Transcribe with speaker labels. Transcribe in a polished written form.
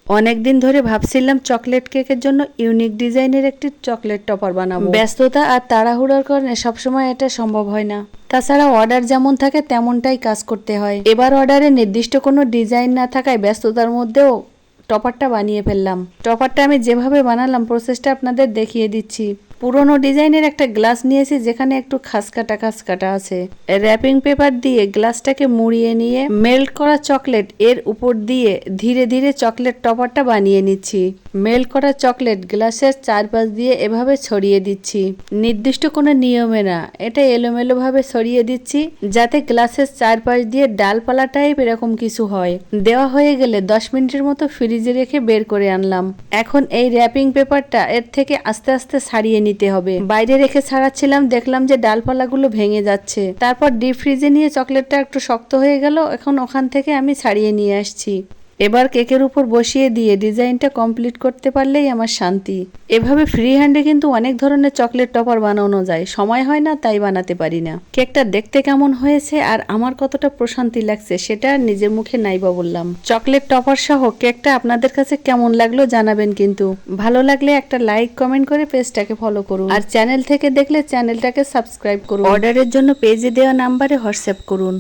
Speaker 1: অনেক দিন ধরে ভাবছিলাম চকলেট কেকের জন্য ইউনিক ডিজাইনের একটি চকলেট টপার বানাবো। ব্যস্ততা আর তাড়াহুড়োর কারণে সবসময় এটা সম্ভব হয় না। তাছাড়া অর্ডার যেমন থাকে তেমনটাই কাজ করতে হয়। এবার অর্ডারে নির্দিষ্ট কোনো ডিজাইন না থাকায় ব্যস্ততার মধ্যেও টপারটা বানিয়ে ফেললাম। টপারটা আমি যেভাবে বানালাম প্রসেসটা আপনাদের দেখিয়ে দিচ্ছি। পুরোনো ডিজাইনের একটা গ্লাস নিয়েছি যেখানে একটু খাসকাটা আছে। র্যাপিং পেপার দিয়ে গ্লাসটাকে মুড়িয়ে নিয়ে মেল্ট করা চকলেট এর উপর দিয়ে ধীরে ধীরে চকলেট টপারটা বানিয়ে নিচ্ছি। মেল্ট করা চকলেট গ্লাসের চারপাশ দিয়ে এভাবে ছড়িয়ে দিচ্ছি। নির্দিষ্ট কোনো নিয়মে না, এটা এলোমেলোভাবে ছড়িয়ে দিচ্ছি যাতে গ্লাসের চারপাশ দিয়ে ডালপালা টাইপ এরকম কিছু হয়। দেওয়া হয়ে গেলে 10 মিনিটের মতো ফ্রিজে রেখে বের করে আনলাম। এখন এই র্যাপিং পেপারটা এর থেকে আস্তে আস্তে ছাড়িয়ে নিতে হবে। বাইরে রেখে ছাড়াচ্ছিলাম, দেখলাম যে ডালপালাগুলো ভেঙে যাচ্ছে। তারপর ডিপ ফ্রিজে নিয়ে চকলেটটা একটু শক্ত হয়ে গেল, এখন ওখান থেকে আমি ছাড়িয়ে নিয়ে আসছি। এবার কেকের উপর বসিয়ে দিয়ে ডিজাইনটা কমপ্লিট করতে পারলেই আমার শান্তি। এভাবে ফ্রি হ্যান্ডে কিন্তু অনেক ধরনের চকলেট টপার বানানো যায়, সময় হয় না তাই বানাতে পারি না। কেকটা দেখতে কেমন হয়েছে আর আমার কতটা প্রশান্তি লাগছে সেটা নিজের মুখে নাইবা বললাম। চকলেট টপার সহ কেকটা আপনাদের কাছে কেমন লাগলো জানাবেন কিন্তু। ভালো লাগলে একটা লাইক কমেন্ট করে পেজটাকে ফলো করুন, আর চ্যানেল থেকে দেখলে চ্যানেলটাকে সাবস্ক্রাইব করুন। অর্ডারের জন্য পেজে দেওয়া নাম্বারে হোয়াটসঅ্যাপ করুন।